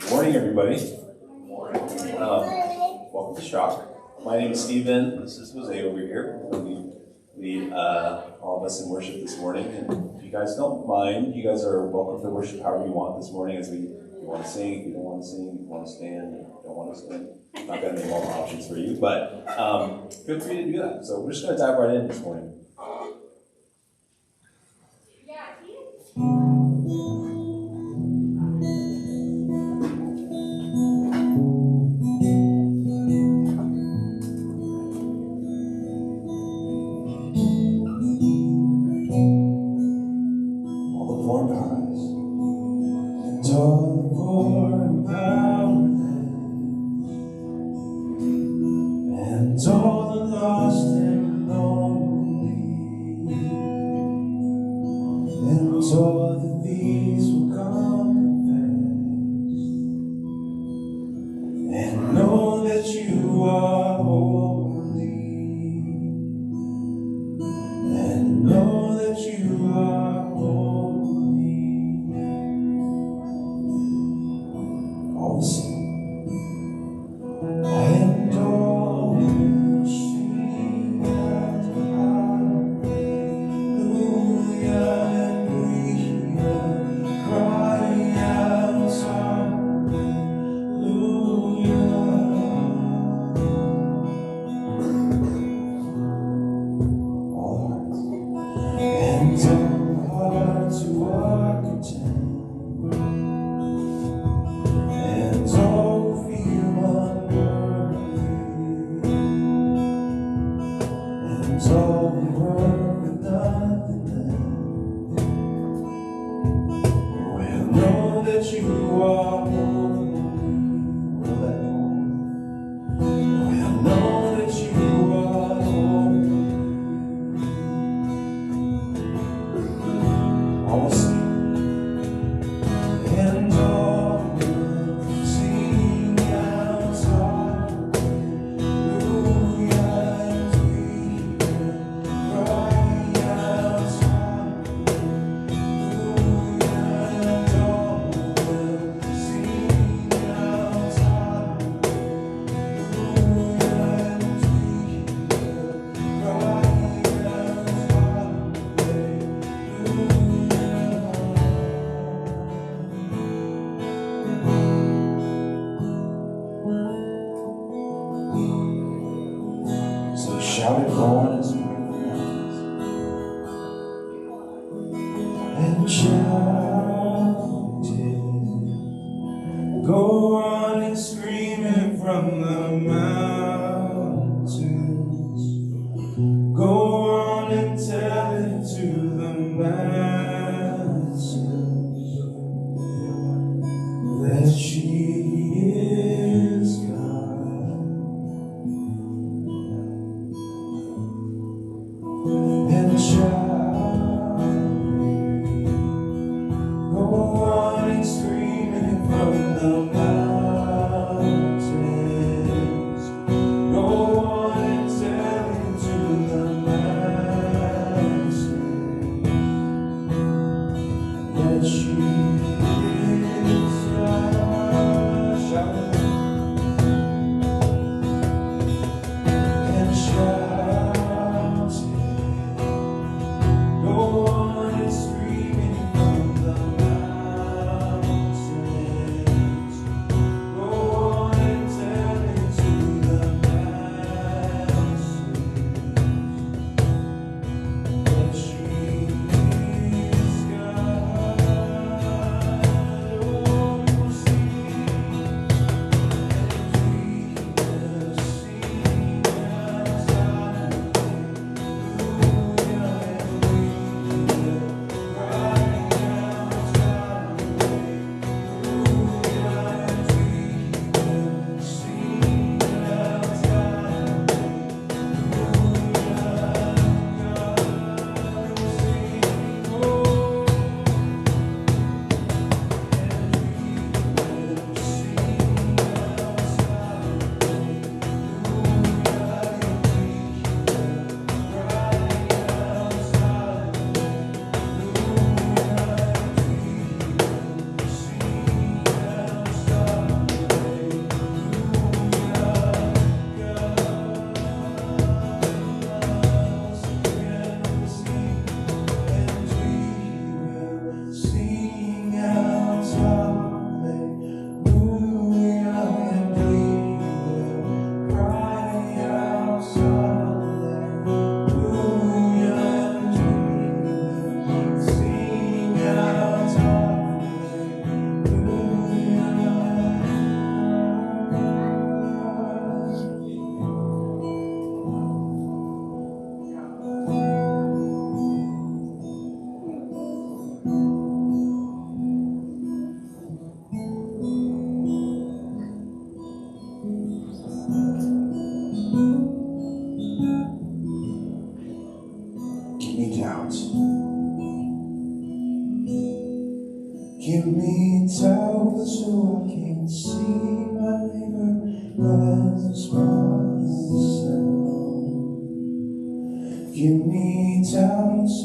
Morning, everybody. Welcome to Shock. My name is Stephen. This is Jose over here. We lead all of us in worship this morning. And if you guys don't mind, you guys are welcome to worship however you want this morning. If you want to sing, if you don't want to sing, if you want to stand, if you don't want to stand. I'm not going to name all the options for you, but feel free to do that. So we're just going to dive right in this morning.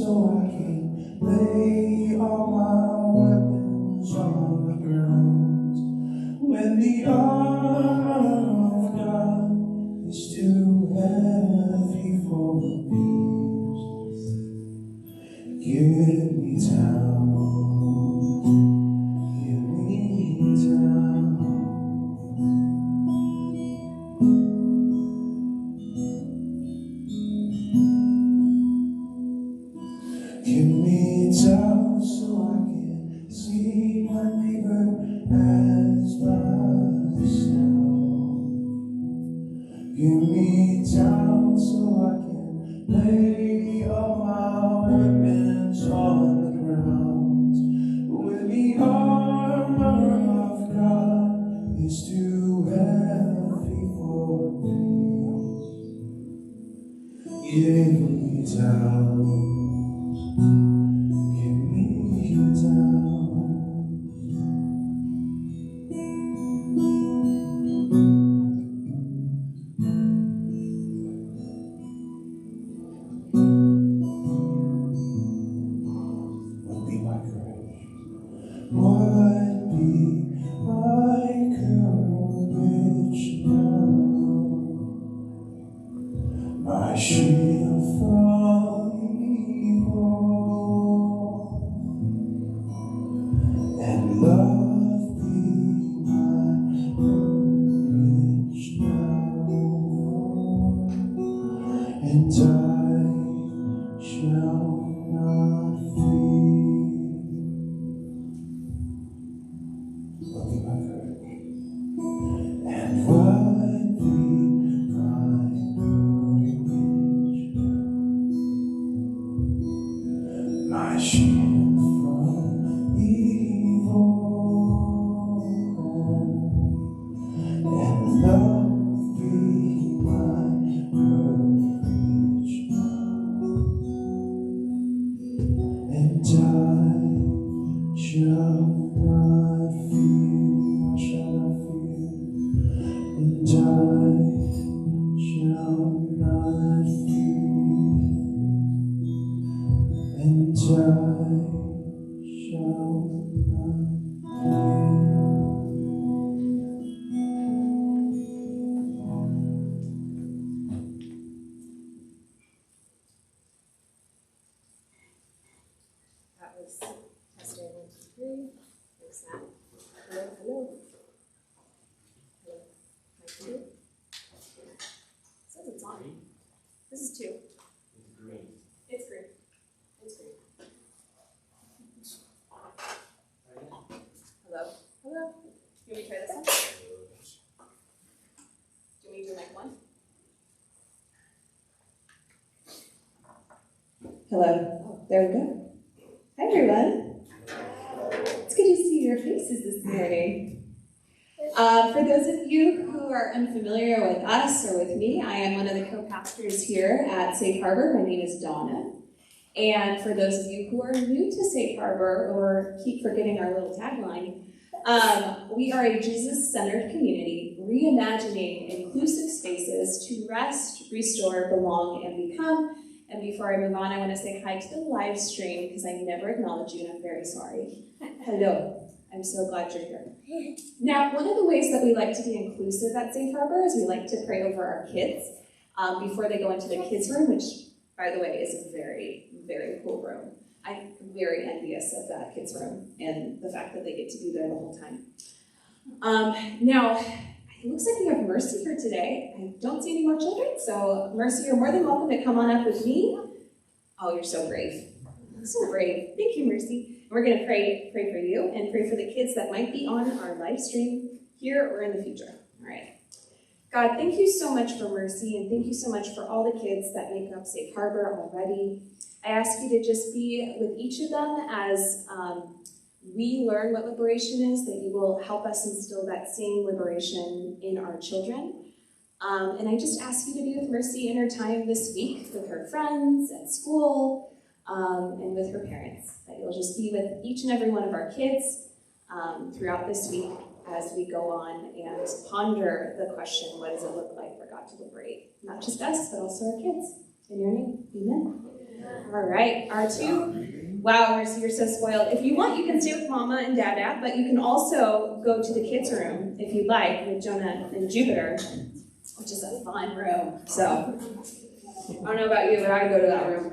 so I can lay all my weapons on the ground. When the armor of God is too heavy for the beast, get me down. Give me down so I can see my neighbor as myself. Give me down so I can lay all my weapons on the ground. When the armor of God is too heavy for me, give me down. My shield from evil, and love be my courage now, and I shall not fear. Love be my courage, and what be my my shield from evil, and love be my courage, and I shall not fear, I shall not fear, and I shall not fear. And I shall not fear. That was testing 1, 2, 3. Thanks, Matt. Hello, hello. Hello. Mic 2. It says it's on. This is 2. It's green. It's green. It's green. Hello? Hello? You want me to try this one? Do you want me to do mic 1? Hello. Oh, there we go. Hi, everyone. It's good to see your faces this morning. For those of you who are unfamiliar with us or with me, I am one of the co-pastors here at Safe Harbor. My name is Donna. And for those of you who are new to Safe Harbor or keep forgetting our little tagline, we are a Jesus-centered community reimagining inclusive spaces to rest, restore, belong, and become. And before I move on, I want to say hi to the live stream because I never acknowledge you and I'm very sorry. Hello. I'm so glad you're here. Now, one of the ways that we like to be inclusive at Safe Harbor is we like to pray over our kids before they go into the kids' room, which, by the way, is a very, very cool room. I'm very envious of that kids' room and the fact that they get to be there the whole time. Now, it looks like we have Mercy here today. I don't see any more children, so Mercy, you're more than welcome to come on up with me. Oh, you're so brave. So brave. Thank you, Mercy. We're going to pray for you and pray for the kids that might be on our live stream here or in the future. All right. God, thank you so much for Mercy, and thank you so much for all the kids that make up Safe Harbor already. I ask you to just be with each of them as we learn what liberation is, that you will help us instill that same liberation in our children. And I just ask you to be with Mercy in her time this week with her friends at school and with her parents. That you'll just be with each and every one of our kids throughout this week as we go on and ponder the question, what does it look like for God to liberate? Not just us, but also our kids. In your name, amen. All right, R2. Wow, Mercy, you're so spoiled. If you want, you can stay with Mama and Dada, but you can also go to the kids' room, if you'd like, with Jonah and Jupiter, which is a fun room. So, I don't know about you, but I go to that room.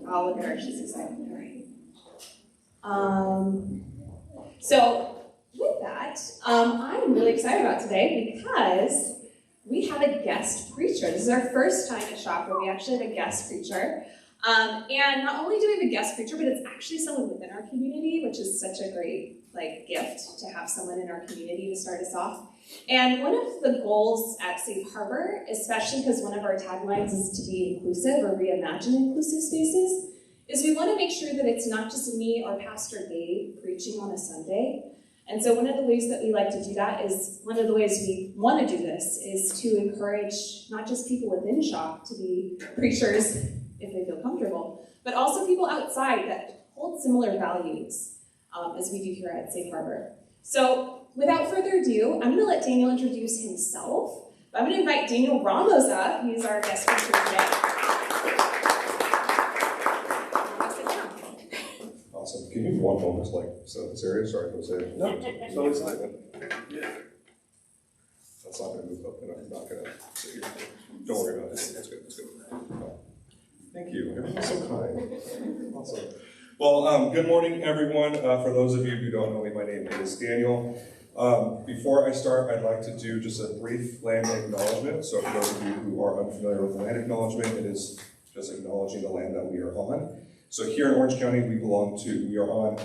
Oh, look at her, she's excited. All right. So, with that, I'm really excited about today because we have a guest preacher. This is our first time at Shop where we actually have a guest preacher. And not only do we have a guest preacher, but it's actually someone within our community, which is such a great gift to have someone in our community to start us off. And one of the goals at Safe Harbor, especially because one of our taglines is to be inclusive or reimagine inclusive spaces, is we want to make sure that it's not just me or Pastor Gabe preaching on a Sunday. And so one of the ways that we like to do that is, one of the ways we want to do this is to encourage not just people within Shop to be preachers if they feel comfortable, but also people outside that hold similar values as we do here at Safe Harbor. So without further ado, I'm going to let Daniel introduce himself. But I'm going to invite Daniel Ramos up. He's our guest preacher today. Awesome. Can you give one moment, so serious? Sorry, don't say it. No, totally fine. Yeah. That's not going to move up, and I'm not going to sit here. Don't worry about it. That's good. That's good. Thank you. Everyone's so kind. Awesome. Well, good morning, everyone. For those of you who don't know me, my name is Daniel. Before I start, I'd like to do just a brief land acknowledgement. So for those of you who are unfamiliar with land acknowledgement, it is just acknowledging the land that we are on. So here in Orange County, we are on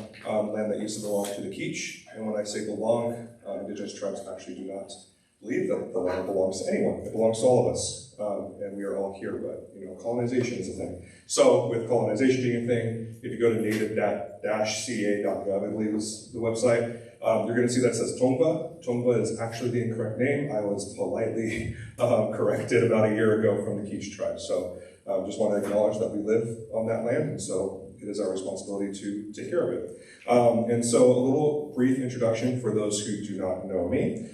land that used to belong to the Quiche. And when I say belong, indigenous tribes actually do not believe that the land belongs to anyone. It belongs to all of us. And we are all here, but colonization is a thing. So with colonization being a thing, if you go to native-ca.gov, I believe is the website, you're going to see that says Tongva. Tongva is actually the incorrect name. I was politely corrected about a year ago from the Quiche tribe. So just want to acknowledge that we live on that land, and so it is our responsibility to take care of it. And so a little brief introduction for those who do not know me.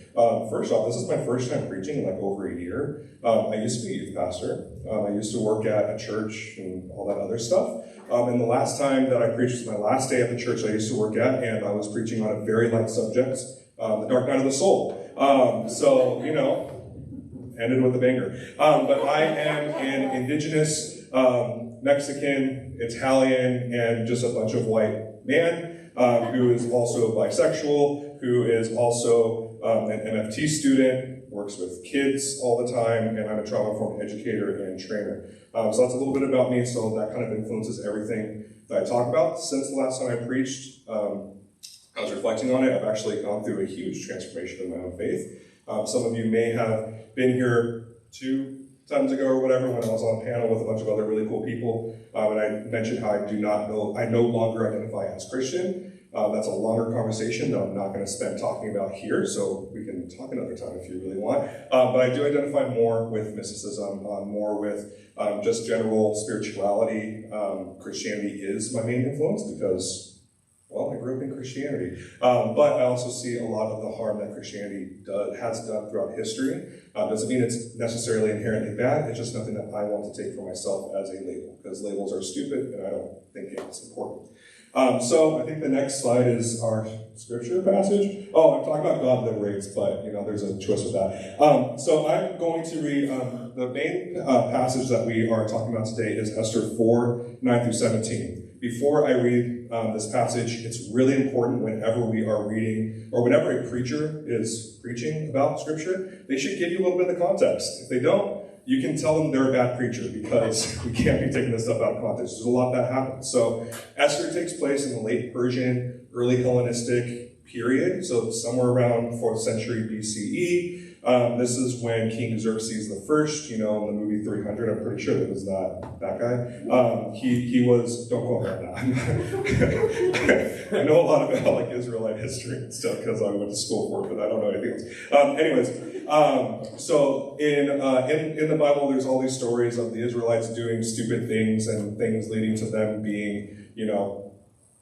First off, this is my first time preaching in over a year. I used to be a youth pastor. I used to work at a church and all that other stuff. And the last time that I preached was my last day at the church I used to work at, and I was preaching on a very light subject, the dark night of the soul. Ended with a banger. But I am an indigenous, Mexican, Italian, and just a bunch of white man who is also bisexual, who is also an MFT student, works with kids all the time, and I'm a trauma-informed educator and trainer. So that's a little bit about me, so that kind of influences everything that I talk about. Since the last time I preached, I was reflecting on it. I've actually gone through a huge transformation in my own faith. Some of you may have been here 2 times ago or whatever when I was on a panel with a bunch of other really cool people, and I mentioned how I no longer identify as Christian. That's a longer conversation that I'm not going to spend talking about here, so we can talk another time if you really want. But I do identify more with mysticism, more with just general spirituality. Christianity is my main influence because, well, I grew up in Christianity. But I also see a lot of the harm that Christianity has done throughout history. Doesn't mean it's necessarily inherently bad. It's just nothing that I want to take for myself as a label, because labels are stupid, and I don't think it's important. So I think the next slide is our scripture passage. Oh, I'm talking about God liberates, but there's a twist with that. So I'm going to read the main passage that we are talking about today is Esther 4:9-17. Before I read this passage, it's really important whenever we are reading, or whenever a preacher is preaching about scripture, they should give you a little bit of the context. If they don't, you can tell them they're a bad preacher, because we can't be taking this stuff out of context. There's a lot that happens. So Esther takes place in the late Persian, early Hellenistic period, so somewhere around 4th century BCE. This is when King Xerxes the First, in the movie 300, I'm pretty sure it was that guy. He was, don't quote me on that. I know a lot about Israelite history and stuff because I went to school for it, but I don't know anything else. So in the Bible, there's all these stories of the Israelites doing stupid things and things leading to them being,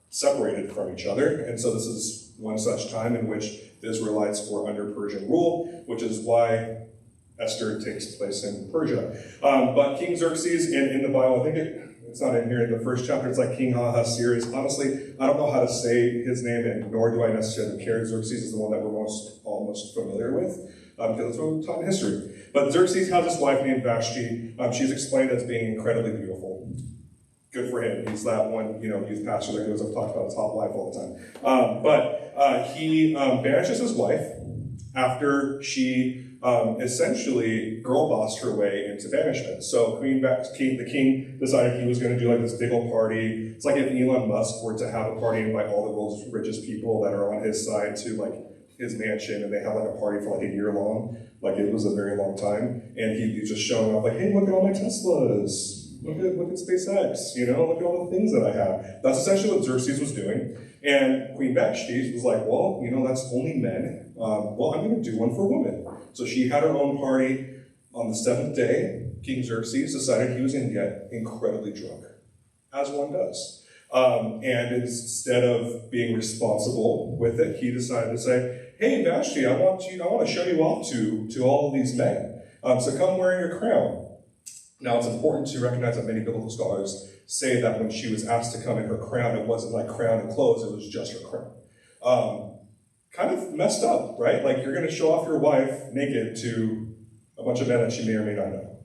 separated from each other. And so this is one such time in which the Israelites were under Persian rule, which is why Esther takes place in Persia. But King Xerxes, in the Bible, I think it's not in here in the first chapter, it's like King Ahasuerus. Honestly, I don't know how to say his name, and nor do I necessarily care. Xerxes is the one that we're all most familiar with, because it's what we're taught in history. But Xerxes has this wife named Vashti. She's explained as being incredibly beautiful. Good for him. He's that one, youth pastor that goes up and talks about his hot wife all the time. But he banishes his wife after she essentially girl bossed her way into banishment. So the king decided he was going to do like this big old party. It's like if Elon Musk were to have a party and invite all the world's richest people that are on his side to like his mansion, and they had like a party for like a year long. Like it was a very long time. And he's just showing off like, hey, look at all my Teslas. Look at SpaceX, look at all the things that I have. That's essentially what Xerxes was doing. And Queen Vashti was like, well, that's only men. Well, I'm going to do one for women. So she had her own party. On the seventh day, King Xerxes decided he was going to get incredibly drunk, as one does. And instead of being responsible with it, he decided to say, hey, Vashti, I want to show you off to all of these men. So come wearing your crown. Now, it's important to recognize that many biblical scholars say that when she was asked to come in her crown, it wasn't like crown and clothes, it was just her crown. Kind of messed up, right? Like, you're going to show off your wife naked to a bunch of men that she may or may not know.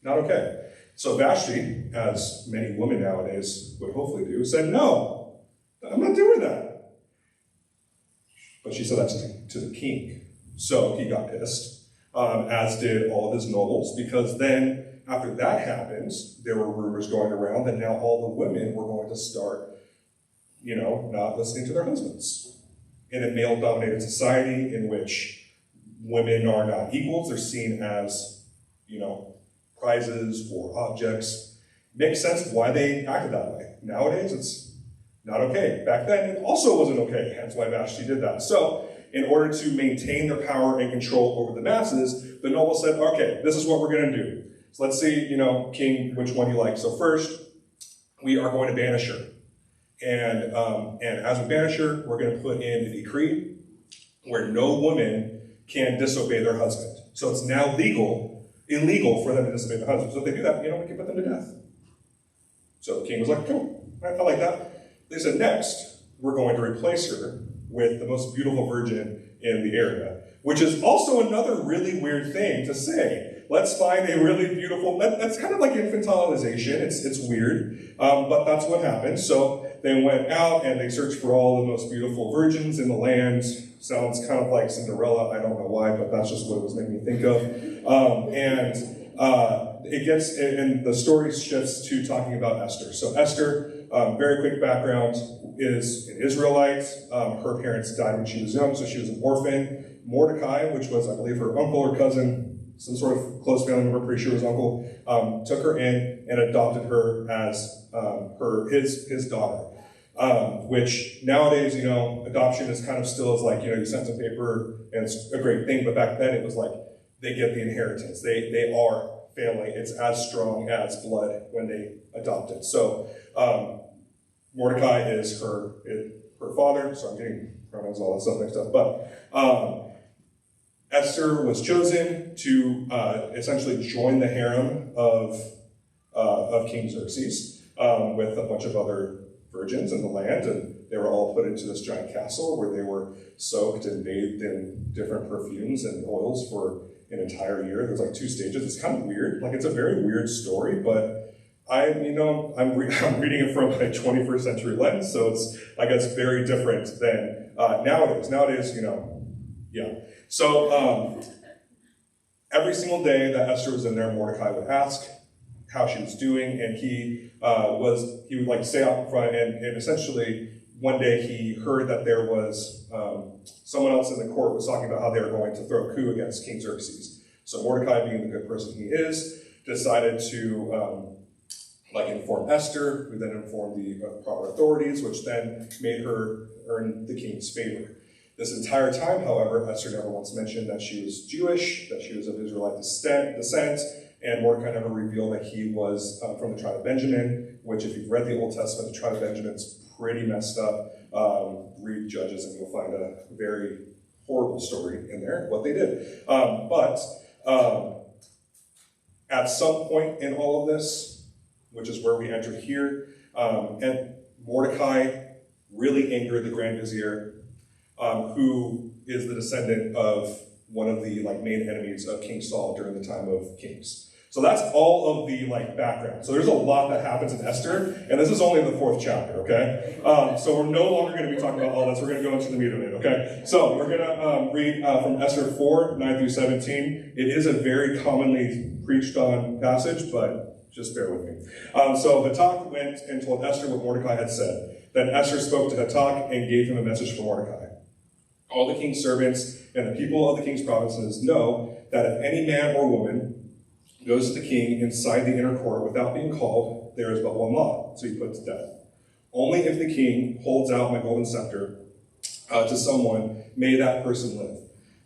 Not okay. So Vashti, as many women nowadays would hopefully do, said, no, I'm not doing that. But she said that to the king. So he got pissed, as did all of his nobles, because then after that happened, there were rumors going around that now all the women were going to start, not listening to their husbands. In a male-dominated society in which women are not equals, they're seen as, prizes or objects. Makes sense why they acted that way. Nowadays, it's not okay. Back then, it also wasn't okay. That's why Vashti did that. So, in order to maintain their power and control over the masses, the nobles said, okay, this is what we're going to do. So let's see, king, which one you like. So first, we are going to banish her. And as we banish her, we're going to put in a decree where no woman can disobey their husband. So it's now illegal for them to disobey their husband. So if they do that, we can put them to death. So the king was like, cool, I like that. They said, next, we're going to replace her with the most beautiful virgin in the area, which is also another really weird thing to say. Let's find a really beautiful, that's kind of like infantilization, it's weird, but that's what happened. So they went out and they searched for all the most beautiful virgins in the land. Sounds kind of like Cinderella, I don't know why, but that's just what it was making me think of. And the story shifts to talking about Esther. So Esther, very quick background, is an Israelite. Her parents died when she was young, so she was an orphan. Mordecai, which was, I believe, her uncle or cousin, some sort of close family member, pretty sure it was uncle, took her in and adopted her as his daughter. Which nowadays, adoption is kind of still is like, you send some paper and it's a great thing, but back then it was like they get the inheritance. They are family. It's as strong as blood when they adopt it. So Mordecai is her father, so I'm getting pronouns, all that stuff mixed up. But Esther was chosen to essentially join the harem of King Xerxes with a bunch of other virgins in the land, and they were all put into this giant castle where they were soaked and bathed in different perfumes and oils for an entire year. There's like 2 stages. It's kind of weird. Like, it's a very weird story, but I'm reading it from a 21st century lens, so it's, I guess, very different than nowadays. Nowadays, yeah. So every single day that Esther was in there, Mordecai would ask how she was doing, and he would like stay out in front, and essentially one day he heard that there was someone else in the court was talking about how they were going to throw a coup against King Xerxes. So Mordecai, being the good person he is, decided to inform Esther, who then informed the proper authorities, which then made her earn the king's favor. This entire time, however, Esther never once mentioned that she was Jewish, that she was of Israelite descent, and Mordecai never revealed that he was from the tribe of Benjamin, which, if you've read the Old Testament, the tribe of Benjamin's pretty messed up. Read Judges and you'll find a very horrible story in there, what they did. But At some point in all of this, which is where we enter here, and Mordecai really angered the Grand Vizier, who is the descendant of one of the main enemies of King Saul during the time of Kings. So that's all of the background. So there's a lot that happens in Esther, and this is only the 4th chapter, okay? So we're no longer going to be talking about all this. We're going to go into the meat of it, okay? So we're going to read from Esther 4, 9 through 17. It is a very commonly preached on passage, but just bear with me. So Hatak went and told Esther what Mordecai had said. Then Esther spoke to Hatak and gave him a message for Mordecai. All the king's servants and the people of the king's provinces know that if any man or woman goes to the king inside the inner court without being called, there is but one law, to be put to death. Only if the king holds out my golden scepter to someone, may that person live.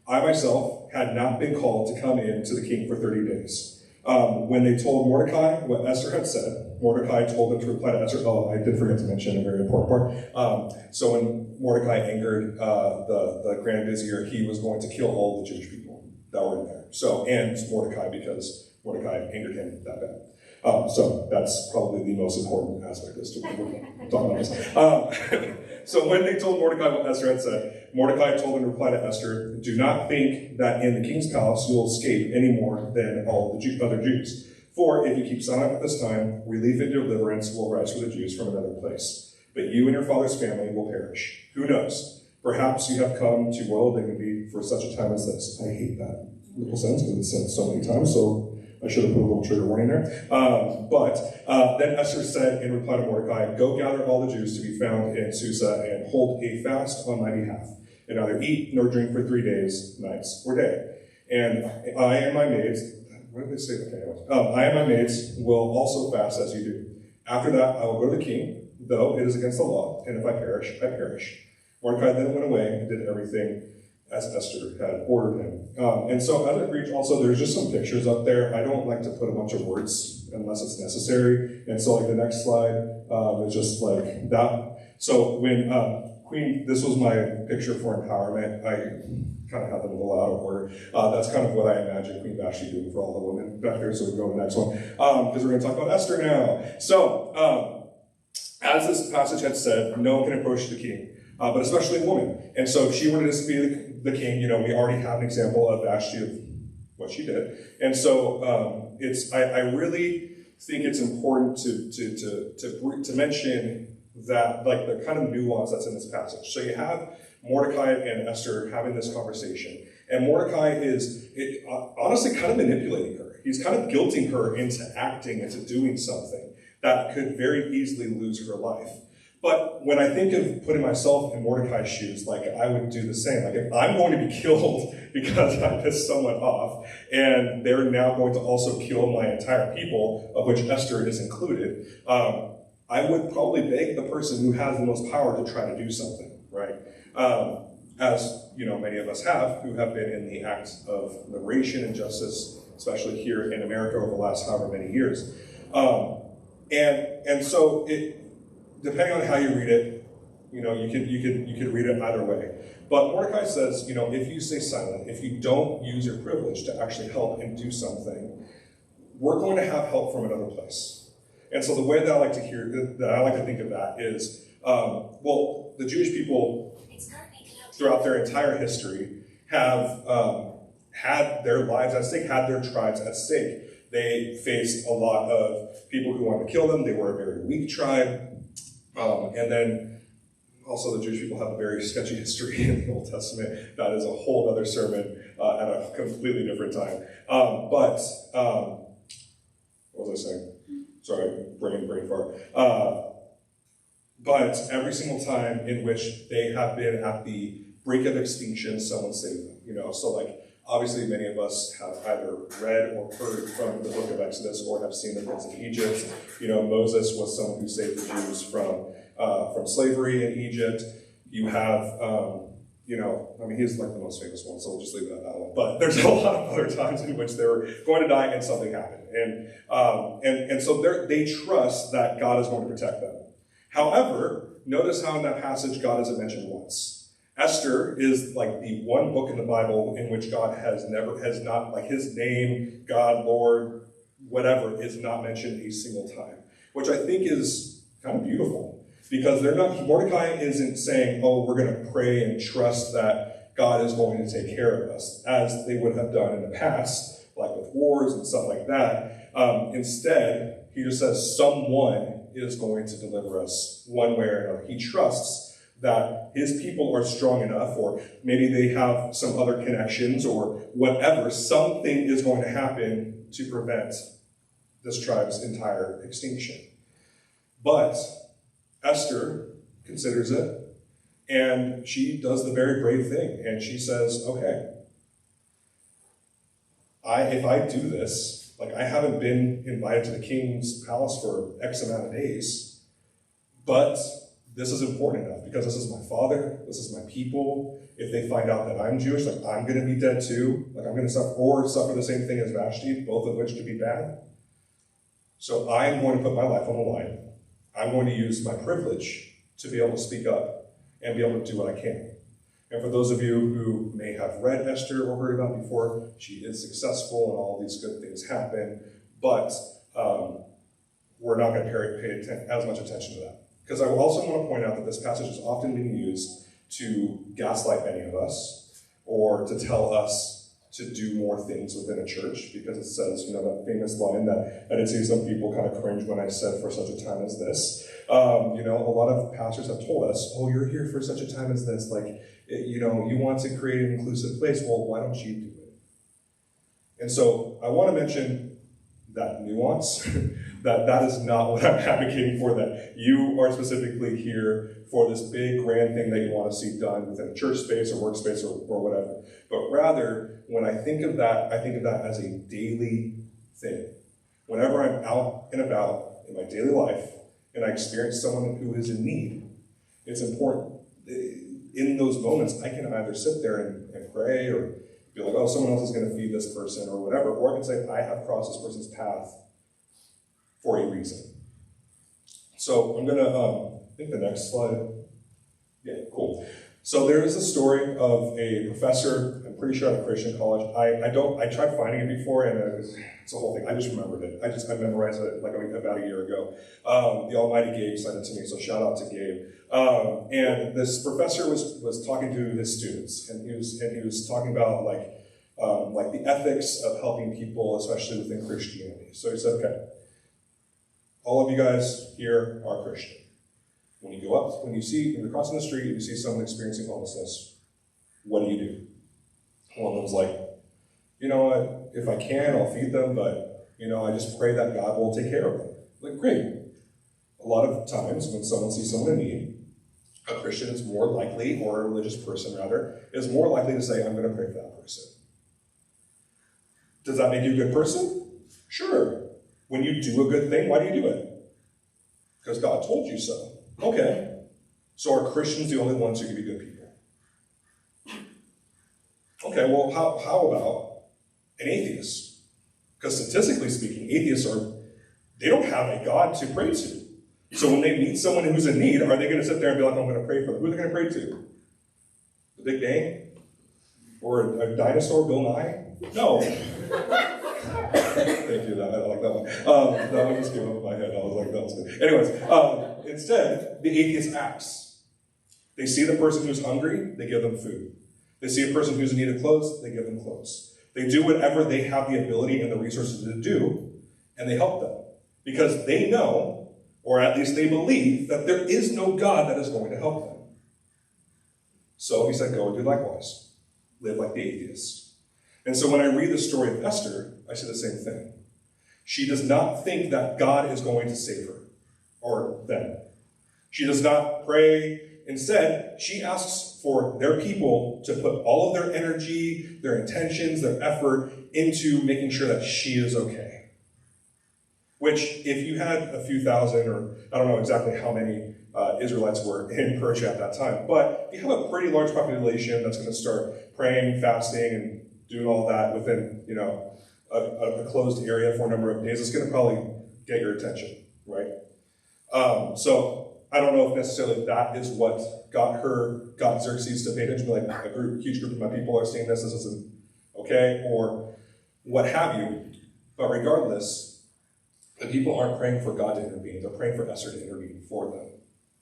I myself had not been called to come in to the king for 30 days. When they told Mordecai what Esther had said, Mordecai told them to reply to Esther. Oh, I did forget to mention a very important part. So when Mordecai angered the Grand Vizier, he was going to kill all the Jewish people that were in there. So, and Mordecai, because Mordecai angered him that bad. So that's probably the most important aspect as to what we're talking about this. So when they told Mordecai what Esther had said, Mordecai told them to reply to Esther, do not think that in the king's palace you will escape any more than all the other Jews. For if you keep silent at this time, relief and deliverance will rise for the Jews from another place. But you and your father's family will perish. Who knows? Perhaps you have come to royal dignity for such a time as this. I hate that little sentence because it's said so many times, so I should have put a little trigger warning there. But then Esther said in reply to Mordecai, go gather all the Jews to be found in Susa and hold a fast on my behalf, and neither eat nor drink for 3 days, nights, or day. And I and my maids, what did they say? Okay, I and my maids will also fast as you do. After that, I will go to the king, though it is against the law, and if I perish, I perish. Mordecai then went away and did everything as Esther had ordered him. And so as I preach, also there's just some pictures up there. I don't like to put a bunch of words unless it's necessary. And so the next slide is just that. So when this was my picture for empowerment. I kind of have them a little out of order. That's kind of what I imagine Queen Vashti doing for all the women back there. So we go to the next one, because we're going to talk about Esther now. So as this passage had said, no one can approach the king. But especially a woman. And so if she were to dispute the king, we already have an example of Vashti of what she did. And so I really think it's important to mention that, the kind of nuance that's in this passage. So you have Mordecai and Esther having this conversation. And Mordecai is honestly kind of manipulating her. He's kind of guilting her into acting, into doing something that could very easily lose her life. But when I think of putting myself in Mordecai's shoes, I would do the same. If I'm going to be killed because I pissed someone off, and they're now going to also kill my entire people, of which Esther is included, I would probably beg the person who has the most power to try to do something, right? As many of us have, who have been in the act of liberation and justice, especially here in America over the last however many years. And so depending on how you read it, you could read it either way. But Mordecai says, if you stay silent, if you don't use your privilege to actually help and do something, we're going to have help from another place. And so the way that I like to think of that is, the Jewish people throughout their entire history have had their lives at stake, had their tribes at stake. They faced a lot of people who wanted to kill them. They were a very weak tribe. And then also the Jewish people have a very sketchy history in the Old Testament. That is a whole other sermon at a completely different time. What was I saying? Sorry, brain fart. But every single time in which they have been at the brink of extinction, someone saved them. So obviously many of us have either read or heard from the book of Exodus or have seen the Prince of Egypt. Moses was someone who saved the Jews from slavery in Egypt. You have, he's the most famous one, so we'll just leave it at that one. But there's a lot of other times in which they were going to die and something happened. And so they trust that God is going to protect them. However, notice how in that passage God isn't mentioned once. Esther is like the one book in the Bible in which God has not, like his name, God, Lord, whatever, is not mentioned a single time, which I think is kind of beautiful, because Mordecai isn't saying, oh, we're going to pray and trust that God is going to take care of us, as they would have done in the past, like with wars and stuff like that. Instead, he just says someone is going to deliver us one way or another. He trusts that his people are strong enough, or maybe they have some other connections or whatever. Something is going to happen to prevent this tribe's entire extinction. But Esther considers it, and she does the very brave thing, and she says, okay, if I do this, like I haven't been invited to the king's palace for X amount of days, but this is important enough, because this is my father, this is my people. If they find out that I'm Jewish, like I'm going to be dead too. Like I'm going to suffer the same thing as Vashti, both of which could be bad. So I'm going to put my life on the line. I'm going to use my privilege to be able to speak up and be able to do what I can. And for those of you who may have read Esther or heard about before, she is successful and all these good things happen, but we're not going to pay as much attention to that. Because I also want to point out that this passage is often being used to gaslight many of us, or to tell us to do more things within a church, because it says, that famous line that I did see some people kind of cringe when I said, for such a time as this. A lot of pastors have told us, oh, you're here for such a time as this, like, you want to create an inclusive place, well, why don't you do it? And so I want to mention that nuance, that is not what I'm advocating for, that you are specifically here for this big grand thing that you want to see done within a church space or workspace or whatever. But rather, when I think of that as a daily thing. Whenever I'm out and about in my daily life and I experience someone who is in need, it's important. In those moments, I can either sit there and pray, or be like, oh, someone else is going to feed this person or whatever, or I can say, I have crossed this person's path for a reason. So I'm going to, I think the next slide. Yeah, cool. So there is a story of a professor, I'm pretty sure at a Christian college. I tried finding it before, and it's a whole thing. I just remembered it. I memorized it like about a year ago. The almighty Gabe sent it to me, so shout out to Gabe. And this professor was talking to his students, and he was talking about like the ethics of helping people, especially within Christianity. So he said, okay, all of you guys here are Christian. When you're crossing the street, and you see someone experiencing homelessness, what do? One of them's like, you know what, if I can, I'll feed them, but, I just pray that God will take care of them. Like, great. A lot of times when someone sees someone in need, a Christian is more likely, or a religious person rather, is more likely to say, I'm going to pray for that person. Does that make you a good person? Sure. When you do a good thing, why do you do it? Because God told you so. Okay. So are Christians the only ones who can be good people? Okay, well, how about an atheist? Because statistically speaking, atheists they don't have a God to pray to. So when they meet someone who's in need, are they going to sit there and be like, I'm going to pray for them? Who are they going to pray to? The Big Bang? Or a dinosaur, Bill Nye? No. Thank you, I like that one. That one just came up in my head. I was like, that was good. Anyways, instead, the atheist acts. They see the person who's hungry, they give them food. They see a person who's in need of clothes, they give them clothes. They do whatever they have the ability and the resources to do, and they help them. Because they know, or at least they believe, that there is no God that is going to help them. So he said, go and do likewise. Live like the atheist. And so when I read the story of Esther, I see the same thing. She does not think that God is going to save her, or them. She does not pray. Instead, she asks for their people to put all of their energy, their intentions, their effort into making sure that she is okay. Which, if you had a few thousand, or I don't know exactly how many Israelites were in Persia at that time, but if you have a pretty large population that's going to start praying, fasting, and doing all that within, a closed area for a number of days, it's going to probably get your attention, right? So I don't know if necessarily that is what got Xerxes to pay attention, like a huge group of my people are seeing this isn't okay, or what have you. But regardless, the people aren't praying for God to intervene. They're praying for Esther to intervene for them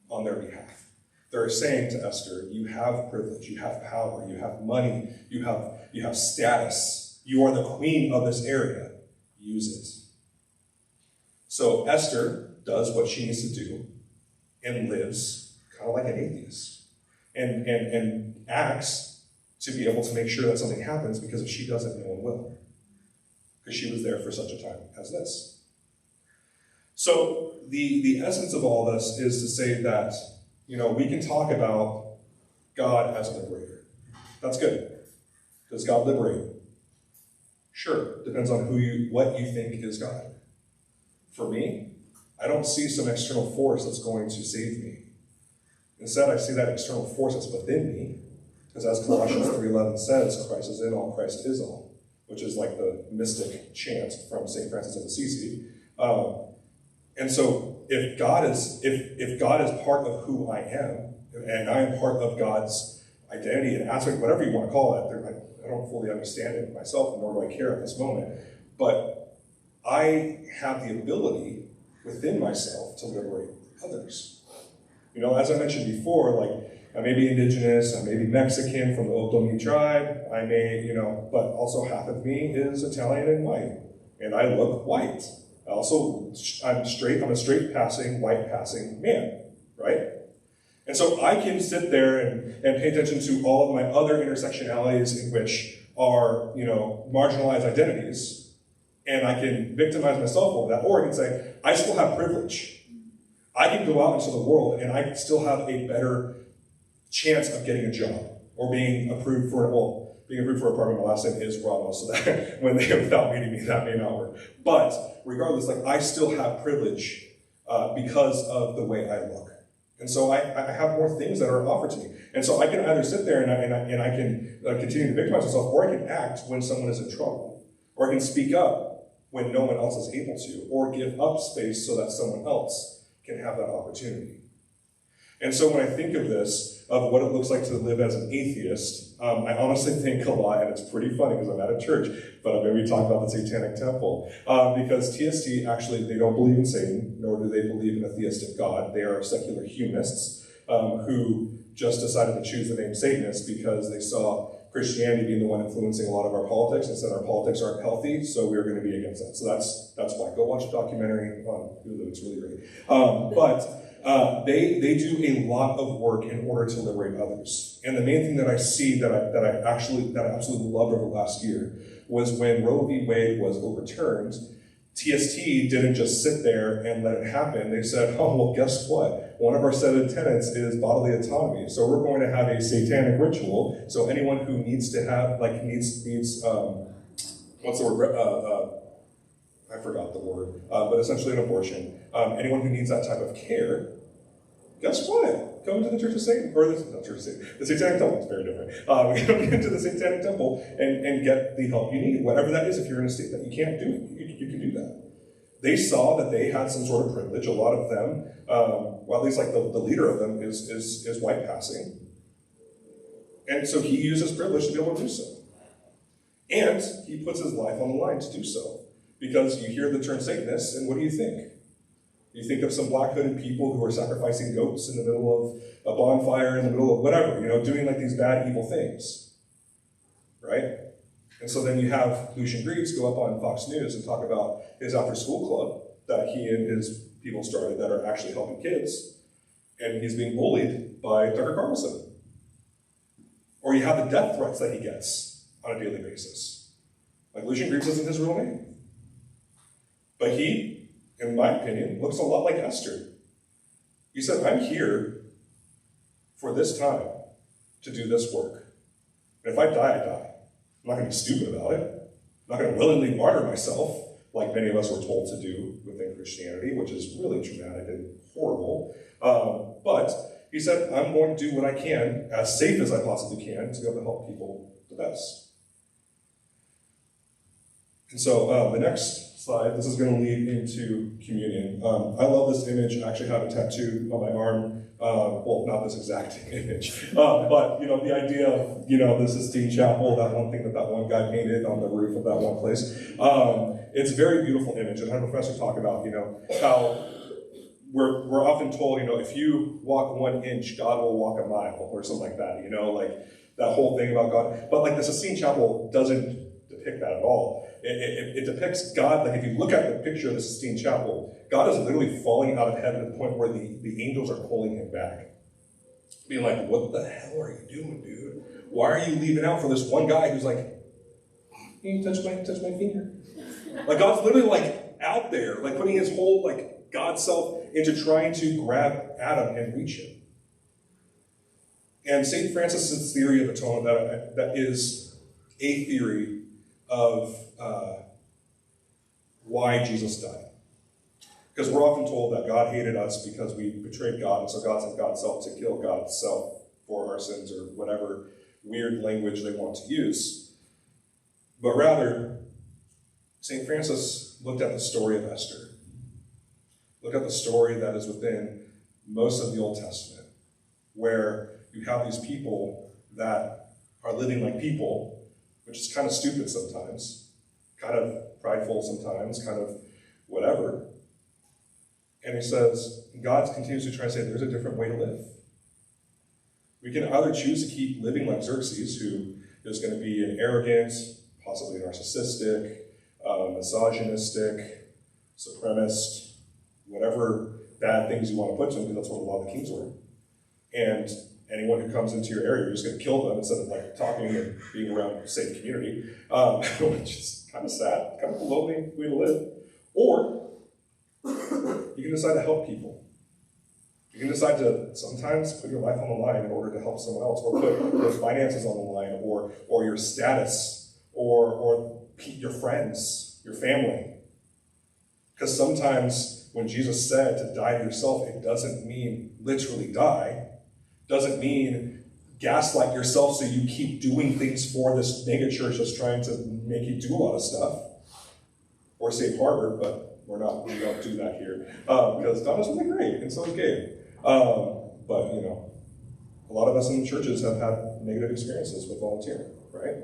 on their behalf. They're saying to Esther, you have privilege, you have power, you have money, you have status. You are the queen of this area. Use it. So Esther does what she needs to do and lives kind of like an atheist. And acts to be able to make sure that something happens, because if she doesn't, no one will. Because she was there for such a time as this. So the essence of all this is to say that, we can talk about God as a liberator. That's good. Does God liberate? Sure. Depends on what you think is God. For me, I don't see some external force that's going to save me. Instead, I see that external force that's within me, because as Colossians 3:11 says, Christ is in all, Christ is all, which is like the mystic chant from St. Francis of Assisi. And so if God is part of who I am, and I am part of God's identity and aspect, whatever you want to call it, I don't fully understand it myself, nor do I care at this moment, but I have the ability within myself to liberate others. As I mentioned before, I may be indigenous, I may be Mexican from the Otomi tribe, I may, but also half of me is Italian and white, and I look white. I'm a straight passing, white passing man, right? And so I can sit there and pay attention to all of my other intersectionalities in which are, marginalized identities, and I can victimize myself over that, or I can say, I still have privilege. I can go out into the world and I still have a better chance of getting a job or being approved for a program. My last name is Ramos, so that without meeting me, that may not work. But regardless, I still have privilege because of the way I look. And so I have more things that are offered to me. And so I can either sit there and I can continue to victimize myself, or I can act when someone is in trouble, or I can speak up when no one else is able to, or give up space so that someone else can have that opportunity. And so when I think of this, of what it looks like to live as an atheist, I honestly think a lot, and it's pretty funny because I'm at a church, but I'm going to be talking about the Satanic Temple. Because TST, actually, they don't believe in Satan, nor do they believe in a theistic God. They are secular humanists who just decided to choose the name Satanist because they saw Christianity being the one influencing a lot of our politics, and said our politics aren't healthy, so we're going to be against that. So that's why. Go watch a documentary on Hulu, it's really great. But they do a lot of work in order to liberate others. And the main thing that I see that I absolutely loved over the last year was when Roe v. Wade was overturned. TST didn't just sit there and let it happen. They said, oh, well, guess what? One of our set of tenets is bodily autonomy. So we're going to have a satanic ritual. So anyone who needs to have, needs what's the word? I forgot the word, but essentially an abortion. Anyone who needs that type of care, guess what? Go into the Church of Satan, or the Satanic Temple. It's very different. Go into the Satanic Temple and get the help you need, whatever that is. If you're in a state that you can't do it, you can do that. They saw that they had some sort of privilege. A lot of them, well, at least the leader of them is white passing, and so he uses privilege to be able to do so, and he puts his life on the line to do so. Because you hear the term Satanist, and what do you think? You think of some black-hooded people who are sacrificing goats in the middle of a bonfire, in the middle of whatever, doing these bad, evil things, right? And so then you have Lucian Greaves go up on Fox News and talk about his after-school club that he and his people started that are actually helping kids, and he's being bullied by Tucker Carlson. Or you have the death threats that he gets on a daily basis. Lucian Greaves isn't his real name. But he, in my opinion, looks a lot like Esther. He said, I'm here for this time to do this work. And if I die, I die. I'm not going to be stupid about it. I'm not going to willingly martyr myself, like many of us were told to do within Christianity, which is really traumatic and horrible. But he said, I'm going to do what I can, as safe as I possibly can, to be able to help people the best. And so the next slide. This is going to lead into communion. I love this image. I actually have a tattoo on my arm. Well, not this exact image, but the idea of the Sistine Chapel, that one thing that one guy painted on the roof of that one place. It's a very beautiful image, and I had a professor talk about how we're often told if you walk 1 inch, God will walk a mile, or something like that. Like that whole thing about God. But like the Sistine Chapel doesn't depict that at all. It depicts God, like if you look at the picture of the Sistine Chapel, God is literally falling out of heaven to the point where the angels are pulling him back. Being like, what the hell are you doing, dude? Why are you leaving out for this one guy who's like, can you touch my finger? Like God's literally like out there, like putting his whole like God self into trying to grab Adam and reach him. And St. Francis's theory of atonement, that is a theory of why Jesus died. Because we're often told that God hated us because we betrayed God, and so God sent God's self to kill God's self for our sins, or whatever weird language they want to use. But rather, St. Francis looked at the story of Esther. Look at the story that is within most of the Old Testament, where you have these people that are living like people, which is kind of stupid sometimes, kind of prideful sometimes, kind of whatever. And he says, God continues to try to say there's a different way to live. We can either choose to keep living like Xerxes, who is going to be an arrogant, possibly narcissistic, misogynistic, supremacist, whatever bad things you want to put to him, because that's what a lot of the kings were. And anyone who comes into your area, you're just going to kill them instead of like talking and being around a safe community, which is kind of sad, kind of a lonely way to live. Or you can decide to help people. You can decide to sometimes put your life on the line in order to help someone else, or put your finances on the line, or your status, or your friends, your family. Because sometimes when Jesus said to die to yourself, it doesn't mean literally die. Doesn't mean gaslight yourself so you keep doing things for this mega church that's trying to make you do a lot of stuff. Or Safe Harbor, but we don't do that here. Because Donna's really great, and so is Gabe. But, a lot of us in the churches have had negative experiences with volunteering, right?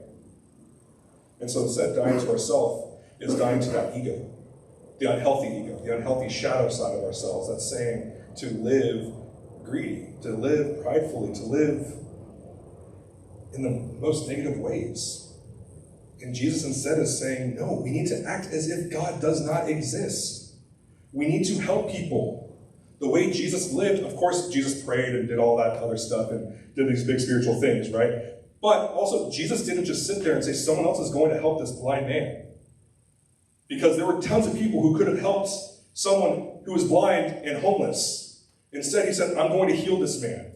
And so instead, dying to ourselves is dying to that ego, the unhealthy shadow side of ourselves that's saying to live greedy, to live pridefully, to live in the most negative ways. And Jesus instead is saying, no, we need to act as if God does not exist. We need to help people. The way Jesus lived, of course, Jesus prayed and did all that other stuff and did these big spiritual things, right? But also, Jesus didn't just sit there and say, someone else is going to help this blind man. Because there were tons of people who could have helped someone who was blind and homeless. Instead, he said, I'm going to heal this man.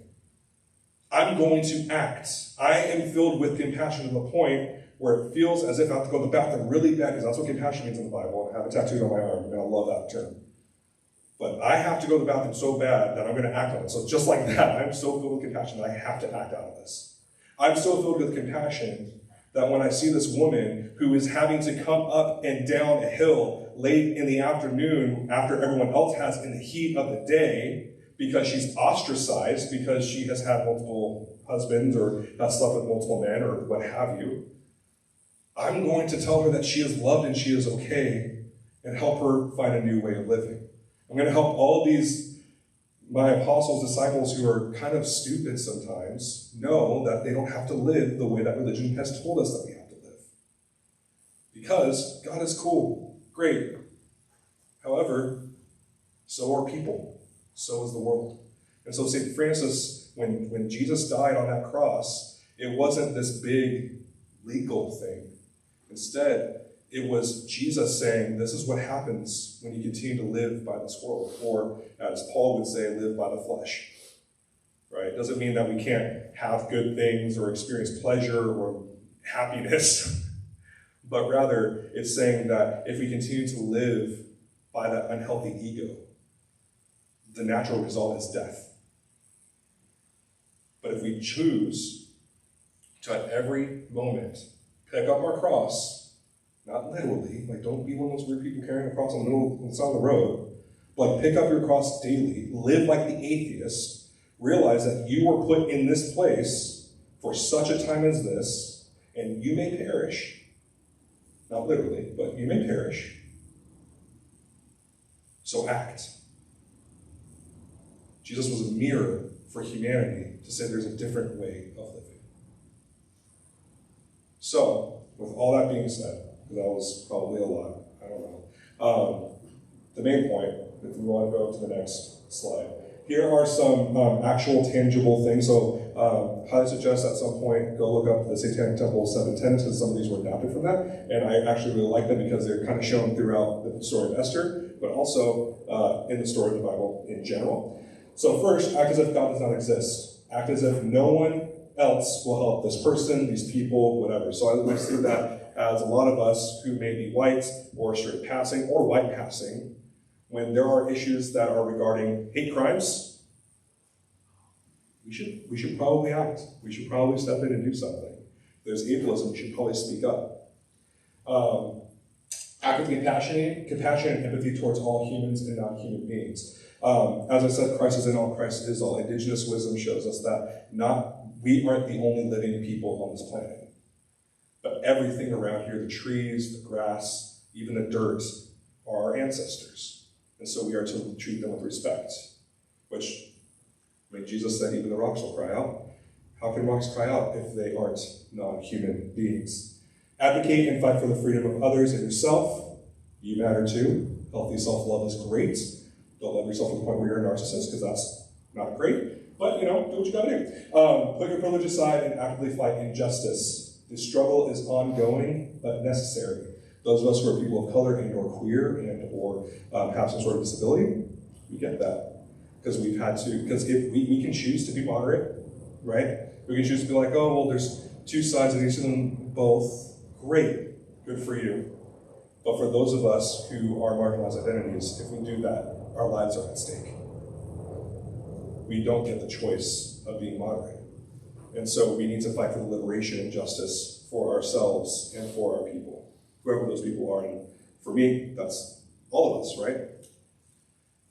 I'm going to act. I am filled with compassion to the point where it feels as if I have to go to the bathroom really bad, because that's what compassion means in the Bible. I have it tattooed on my arm, and I love that term. But I have to go to the bathroom so bad that I'm going to act on it. So just like that, I'm so filled with compassion that I have to act out of this. I'm so filled with compassion that when I see this woman who is having to come up and down a hill late in the afternoon after everyone else has in the heat of the day, because she's ostracized, because she has had multiple husbands or has slept with multiple men or what have you, I'm going to tell her that she is loved and she is okay and help her find a new way of living. I'm going to help all these, my apostles, disciples who are kind of stupid sometimes, know that they don't have to live the way that religion has told us that we have to live. Because God is cool, great. However, so are people. So is the world. And so St. Francis, when Jesus died on that cross, it wasn't this big legal thing. Instead, it was Jesus saying, this is what happens when you continue to live by this world, or as Paul would say, live by the flesh. Right? It doesn't mean that we can't have good things or experience pleasure or happiness, but rather it's saying that if we continue to live by that unhealthy ego, the natural result is death. But if we choose to at every moment pick up our cross Not literally. Like, don't be one of those weird people carrying a cross on the side of the road. Like, pick up your cross daily. Live like the atheist. Realize that you were put in this place for such a time as this, and you may perish. Not literally, but you may perish. So act. Jesus was a mirror for humanity to say there's a different way of living. So, with all that being said, because that was probably a lot, I don't know. The main point, if we want to go to the next slide, here are some actual tangible things. So, highly suggest at some point go look up the Satanic Temple 7 tenets, because some of these were adapted from that. And I actually really like them because they're kind of shown throughout the story of Esther, but also in the story of the Bible in general. So first, act as if God does not exist. Act as if no one else will help this person, these people, whatever. So I see that as a lot of us who may be white or straight passing or white passing, when there are issues that are regarding hate crimes, we should probably act. We should probably step in and do something. If there's ableism, we should probably speak up. Act with compassion and empathy towards all humans and non-human beings. As I said, Christ is in all, Christ is all. Indigenous wisdom shows us that we aren't the only living people on this planet. But everything around here, the trees, the grass, even the dirt, are our ancestors. And so we are to treat them with respect. Which, Jesus said, even the rocks will cry out. How can rocks cry out if they aren't non-human beings? Advocate and fight for the freedom of others and yourself. You matter too. Healthy self-love is great. Don't love yourself to the point where you're a narcissist, because that's not great. But, do what you gotta do. Put your privilege aside and actively fight injustice. The struggle is ongoing, but necessary. Those of us who are people of color and or queer and or have some sort of disability, we get that. Because if we can choose to be moderate, right? We can choose to be like, oh, well, there's two sides of each of them both. Great, good for you. But for those of us who are marginalized identities, if we do that, our lives are at stake. We don't get the choice of being moderate. And so we need to fight for the liberation and justice for ourselves and for our people, whoever those people are. And for me, that's all of us, right?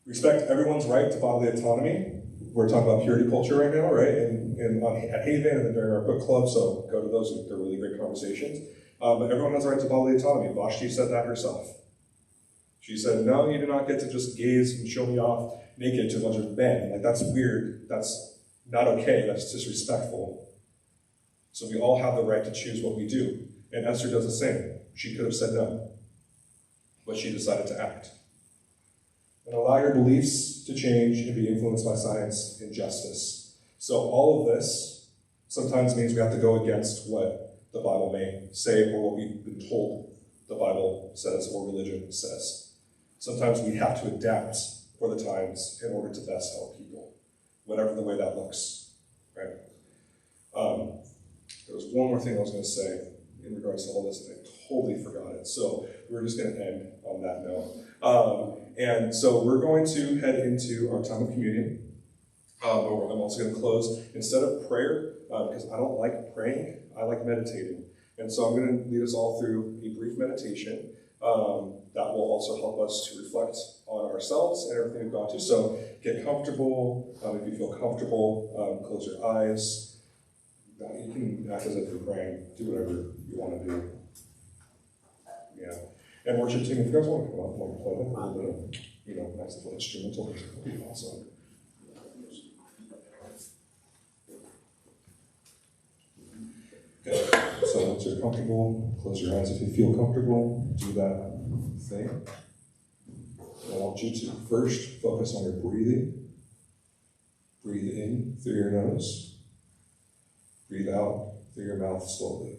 Respect everyone's right to bodily autonomy. We're talking about purity culture right now, right? At Haven and during our book club, so go to those, they're really great conversations. But everyone has a right to bodily autonomy. Vashti said that herself. She said, no, you do not get to just gaze and show me off naked to a bunch of men. Like, that's weird. That's not okay. That's disrespectful. So we all have the right to choose what we do. And Esther does the same. She could have said no, but she decided to act. And allow your beliefs to change and be influenced by science and justice. So all of this sometimes means we have to go against what the Bible may say or what we've been told the Bible says or religion says. Sometimes we have to adapt for the times in order to best help people, whatever the way that looks, right? There was one more thing I was going to say in regards to all this, and I totally forgot it. So we're just going to end on that note. And so we're going to head into our time of communion. I'm also going to close, instead of prayer, because I don't like praying, I like meditating. And so I'm going to lead us all through a brief meditation that will also help us to reflect on ourselves and everything we've gone to. So get comfortable. If you feel comfortable, close your eyes. You can act as if you're praying. Do whatever you want to do. Yeah. And worship team, if you guys want to come up and play a little bit of, nice little instrumental, that would be awesome. Okay, so once you're comfortable, close your eyes if you feel comfortable, do that thing. I want you to first focus on your breathing. Breathe in through your nose. Breathe out through your mouth slowly.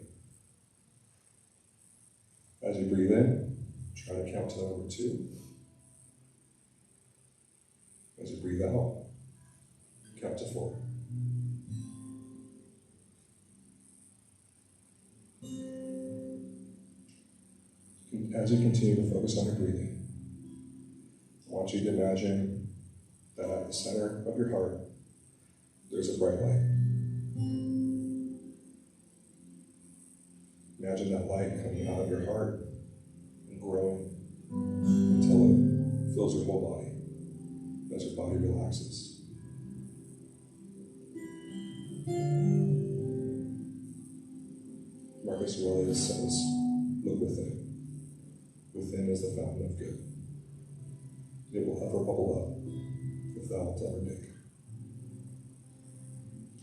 As you breathe in, try to count to number 2. As you breathe out, count to 4. As you continue to focus on your breathing, I want you to imagine that at the center of your heart, there's a bright light. Imagine that light coming out of your heart and growing until it fills your whole body as your body relaxes. Marcus Aurelius says, look within. Within is the fountain of good. It will ever bubble up if thou wilt ever dig.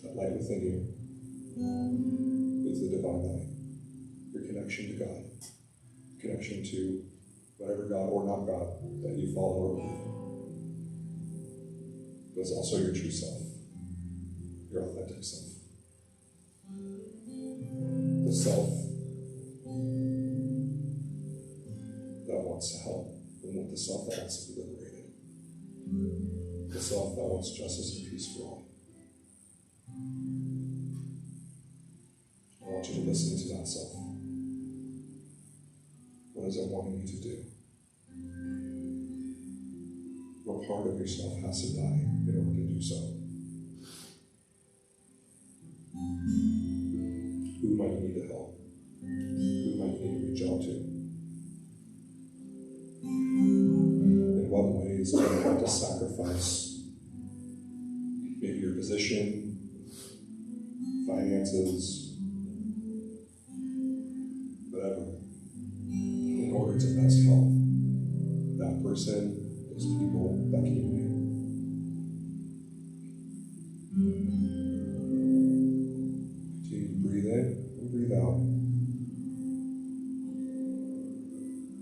That light within you is the divine light. Your connection to God. Connection to whatever God or not God that you follow or believe. But it's also your true self. Your authentic self. The self that wants to help, and the self that wants to be liberated. The self that wants justice and peace for all. I want you to listen to that self. What is it wanting you to do? What part of yourself has to die in order to do so? Who might you need to help? Who might you need to reach out to? In what ways are you going to sacrifice maybe your position, finances, whatever, in order to best help that person, those people that came to you? Breathe in and breathe out.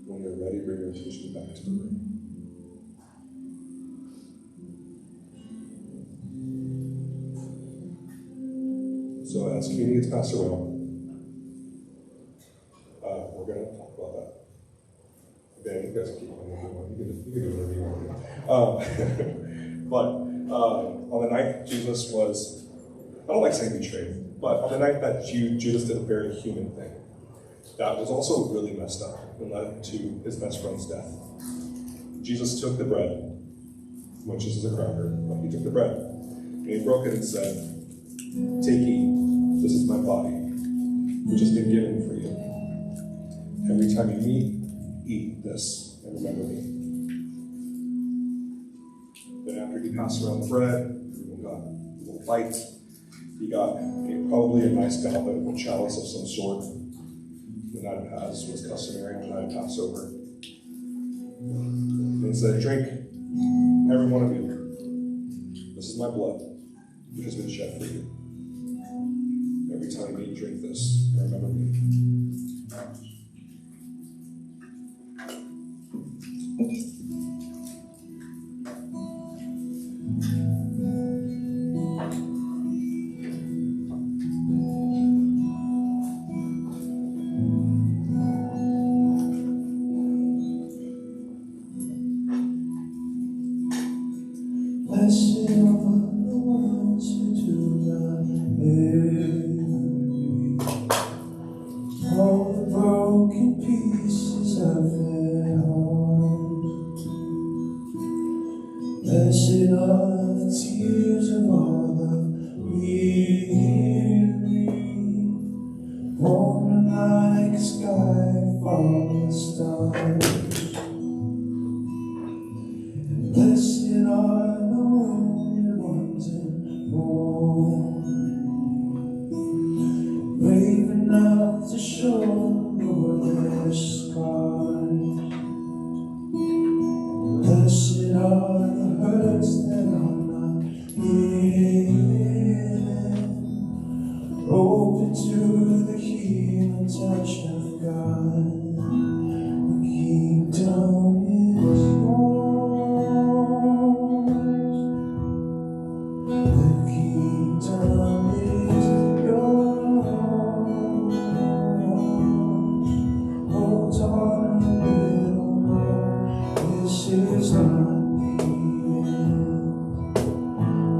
When you're ready, bring your attention back to the room. So as community gets passed around, we're going to talk about that. Ben, you guys can keep on moving. You can do whatever you want to do. But on the night Jesus was, I don't like saying betrayed, but on the night that Judas did a very human thing, that was also really messed up and led to his best friend's death. Jesus took the bread, which is a cracker, but he took the bread, and he broke it and said, take, eat, this is my body, which has been given for you. Every time you eat this and remember me. Then after he passed around the bread, everyone got a little bite. He got probably a nice goblet of a chalice of some sort. The night of Pass was customary on the night of Passover. And he said, drink, every one of you. This is my blood, which has been shed for you. Every time you drink this, remember me. Blessed are the ones who do not envy, all the broken pieces of their heart. Blessed are the tears of all the weary, born like a sky falling stars. And blessed are the wounded ones in mourning, brave enough to show the Lord their scars. Blessed are the hurts that are not hidden, open to the healing touch of God. The kingdom is yours. The kingdom is yours. Hold on a little more. This is not the end.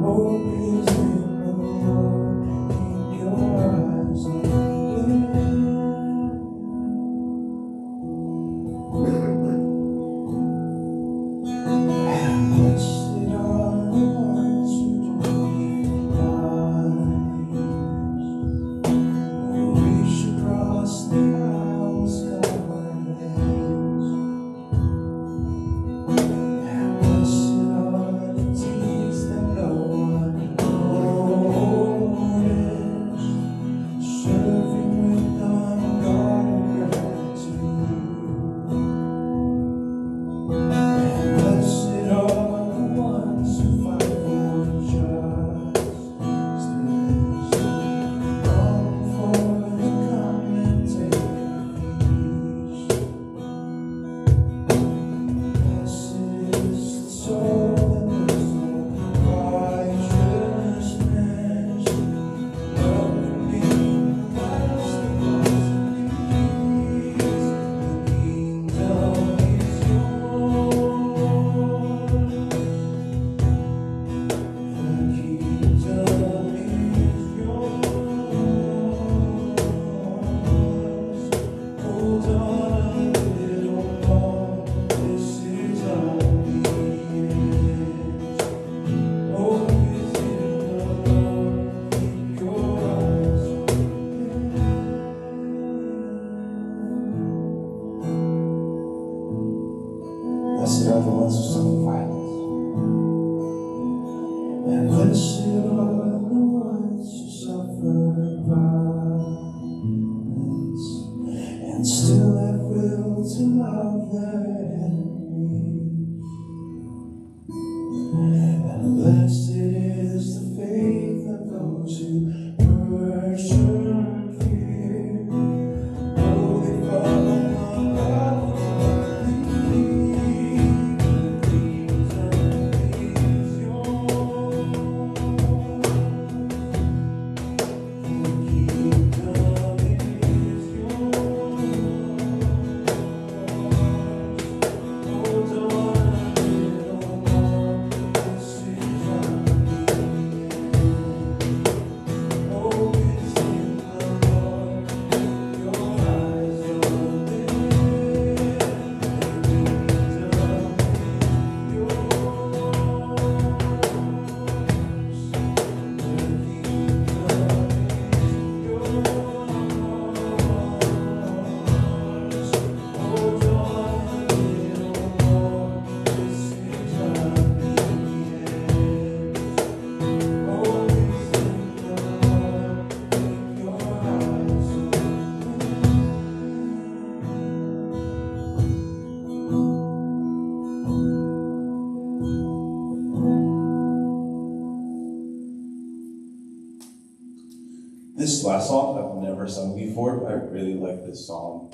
Hope is in the Lord. Keep your eyes on Him. are the ones who suffer violence. And blessed are the ones who suffer violence, and still have will to love their enemies. And blessed is the faith of those who persevere, though they fall on the This last song I've never sung before, but I really like this song.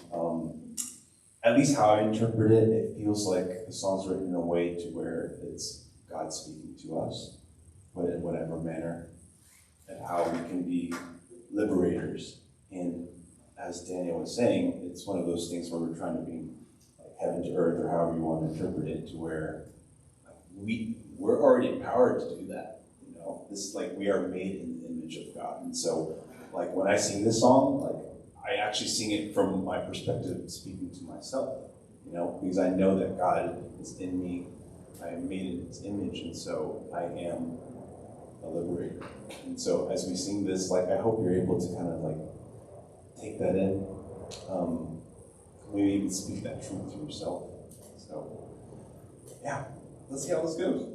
At least how I interpret it, it feels like the song's written in a way to where it's God speaking to us, but in whatever manner, and how we can be liberators. And as Daniel was saying, it's one of those things where we're trying to be like heaven to earth, or however you want to interpret it, to where we're already empowered to do that. You know, this is like we are made in the image of God, and so. Like when I sing this song, like I actually sing it from my perspective, speaking to myself, you know, because I know that God is in me. I am made in His image, and so I am a liberator. And so as we sing this, like I hope you're able to kind of like take that in, maybe even speak that truth to yourself. So yeah, let's see how this goes.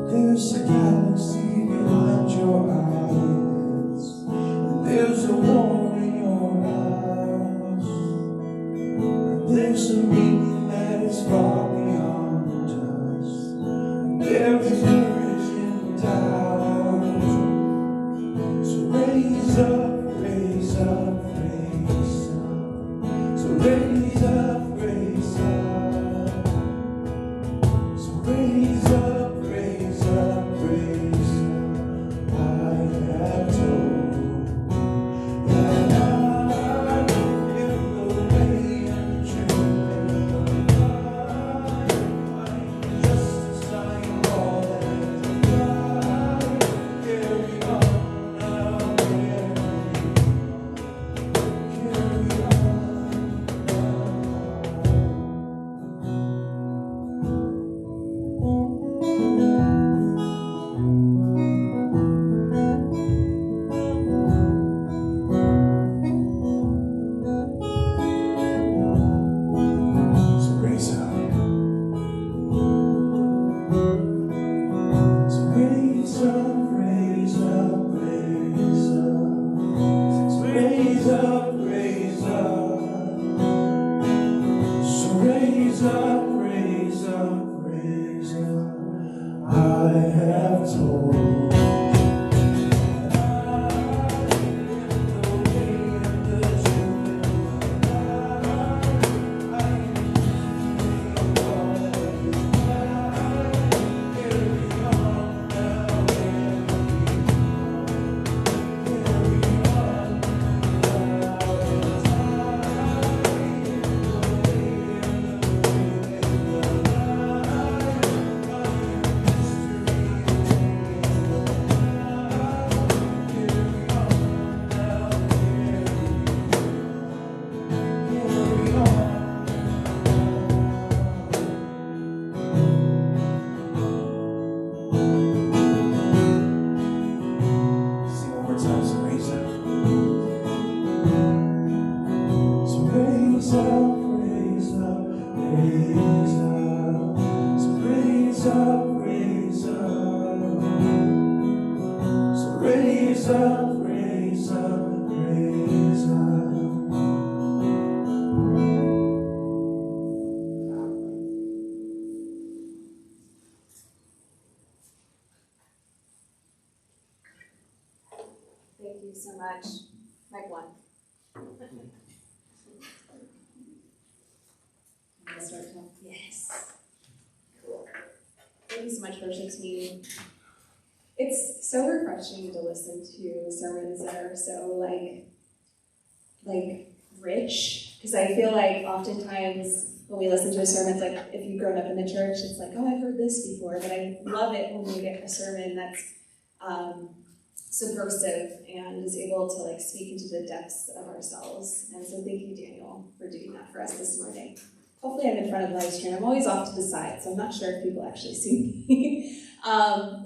There's a galaxy behind your eyes, and there's a war in your eyes. raise up, raise up, raise up. Thank you so much. Mike one. Yes. Cool. Thank you so much, worship team. It's so refreshing to listen to sermons that are so like rich, because I feel like oftentimes when we listen to a sermon, like if you've grown up in the church, it's like, oh, I've heard this before, but I love it when we get a sermon that's subversive and is able to like speak into the depths of ourselves. And so thank you, Daniel, for doing that for us this morning. Hopefully I'm in front of the live stream. I'm always off to the side, so I'm not sure if people actually see me.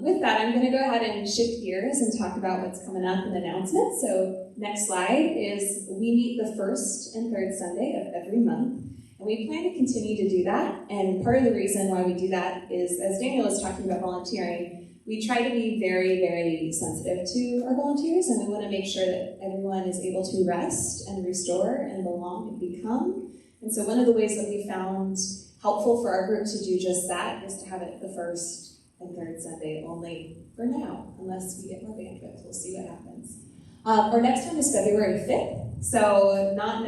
With that, I'm going to go ahead and shift gears and talk about what's coming up in announcements. So next slide is we meet the first and third Sunday of every month. And we plan to continue to do that. And part of the reason why we do that is, as Daniel was talking about volunteering, we try to be very, very sensitive to our volunteers, and we want to make sure that everyone is able to rest and restore and belong and become. And so one of the ways that we found helpful for our group to do just that is to have it the first and third Sunday only for now, unless we get more bandwidth. We'll see what happens. Our next one is February 5th. So not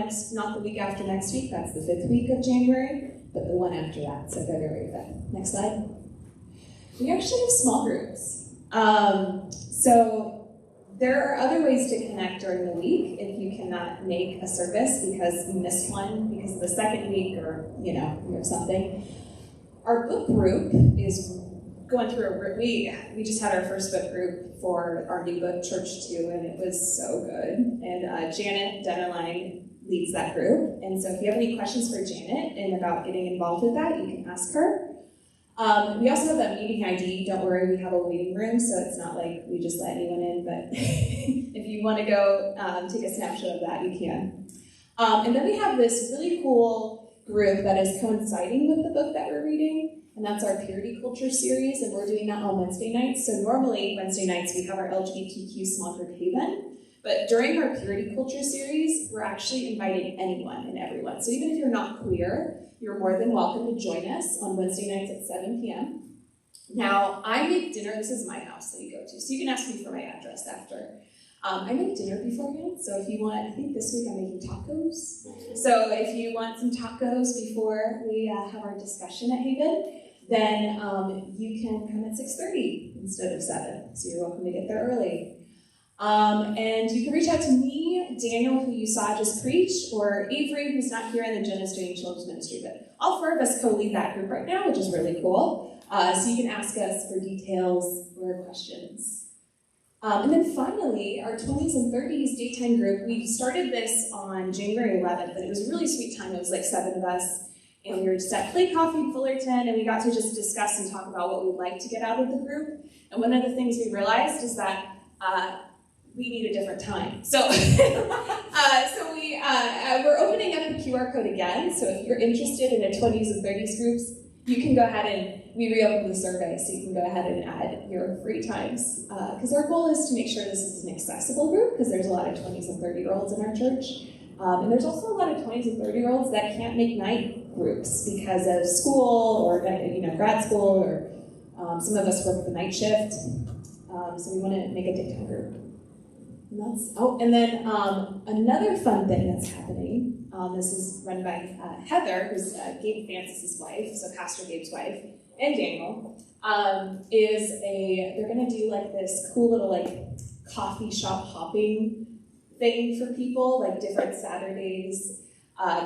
the week after next week, that's the 5th week of January, but the one after that, so February 5th. Next slide. We actually have small groups. So there are other ways to connect during the week if you cannot make a service because you missed one because of the second week or, or something. Our book group is going through we just had our first book group for our new book, Church 2, and it was so good. And Janet Dennerline leads that group. And so if you have any questions for Janet and about getting involved with that, you can ask her. We also have that meeting ID. Don't worry, we have a waiting room, so it's not like we just let anyone in, but if you want to go take a snapshot of that, you can. And then we have this really cool group that is coinciding with the book that we're reading, and that's our Purity Culture series, and we're doing that on Wednesday nights. So normally, Wednesday nights, we have our LGBTQ small group Haven, but during our Purity Culture series, we're actually inviting anyone and everyone. So even if you're not queer, you're more than welcome to join us on Wednesday nights at 7 p.m. Now, I make dinner. This is my house that you go to, so you can ask me for my address after. I make dinner beforehand, so if you want, I think this week I'm making tacos. So if you want some tacos before we have our discussion at Haven, then you can come at 6:30 instead of 7. So you're welcome to get there early. And you can reach out to me, Daniel, who you saw just preach, or Avery, who's not here, and then Jen is doing children's ministry. But all four of us co-lead that group right now, which is really cool. So you can ask us for details or questions. And then finally, our 20s and 30s daytime group, we started this on January 11th, and it was a really sweet time. It was like 7 of us, and we were just at Play Coffee in Fullerton, and we got to just discuss and talk about what we'd like to get out of the group. And one of the things we realized is that we need a different time. So, we're opening up the QR code again. So if you're interested in the 20s and 30s groups, you can go ahead and we reopened the survey, so you can go ahead and add your free times. Because our goal is to make sure this is an accessible group, because there's a lot of 20s and 30-year-olds in our church. And there's also a lot of 20s and 30-year-olds that can't make night groups because of school or grad school, or some of us work the night shift. So we want to make a daytime group. And then another fun thing that's happening, this is run by Heather, who's Gabe Francis's wife, so Pastor Gabe's wife, and Daniel, they're going to do like this cool little like coffee shop hopping thing for people, like different Saturdays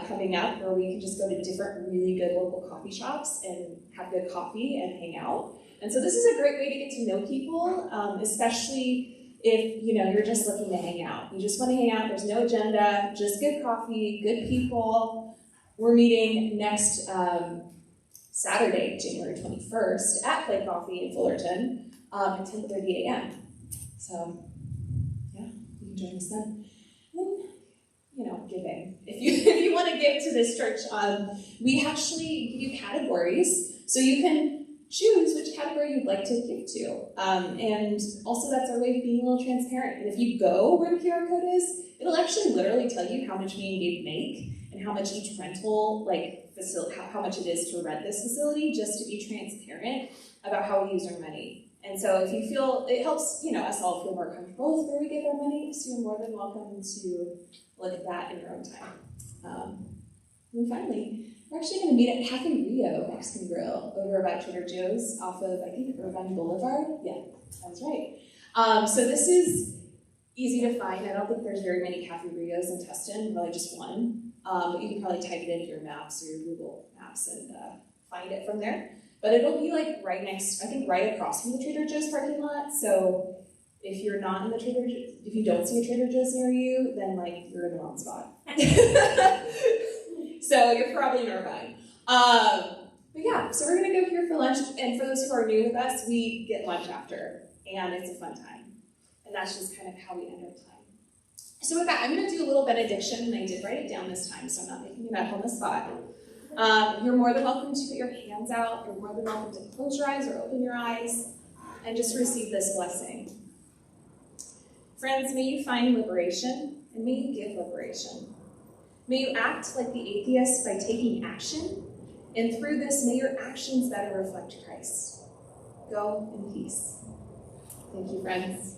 coming up where we can just go to different really good local coffee shops and have good coffee and hang out. And so this is a great way to get to know people, especially if you're just looking to hang out. You just want to hang out, there's no agenda, just good coffee, good people. We're meeting next Saturday, January 21st at Play Coffee in Fullerton at 10:30 a.m. So, yeah, you can join us then. And, giving. If you want to give to this church, we actually give you categories. So you can choose which category you'd like to give to. And also that's our way of being a little transparent. And if you go where the QR code is, it'll actually literally tell you how much me and Gabe make and how much each rental, how much it is to rent this facility, just to be transparent about how we use our money. And so if you feel, it helps, us all feel more comfortable with where we give our money, so you're more than welcome to look at that in your own time. And finally, we're actually going to meet at Cafe Rio Mexican Grill over by Trader Joe's off of, I think, Irvine Boulevard. Yeah, that's right. So this is easy to find. I don't think there's very many Cafe Rios in Tustin, probably just one. But you can probably type it into your maps or your Google Maps and find it from there. But it'll be like right next, I think right across from the Trader Joe's parking lot. So if you're not in the Trader Joe's, if you don't see a Trader Joe's near you, then you're in the wrong spot. So you're probably in Irvine. But yeah, so we're gonna go here for lunch. And for those who are new with us, we get lunch after, and it's a fun time. And that's just kind of how we end our time. So with that, I'm gonna do a little benediction, and I did write it down this time, so I'm not making it up on the spot. You're more than welcome to put your hands out. You're more than welcome to close your eyes or open your eyes and just receive this blessing. Friends, may you find liberation, and may you give liberation. May you act like the atheist by taking action, and through this, may your actions better reflect Christ. Go in peace. Thank you, friends.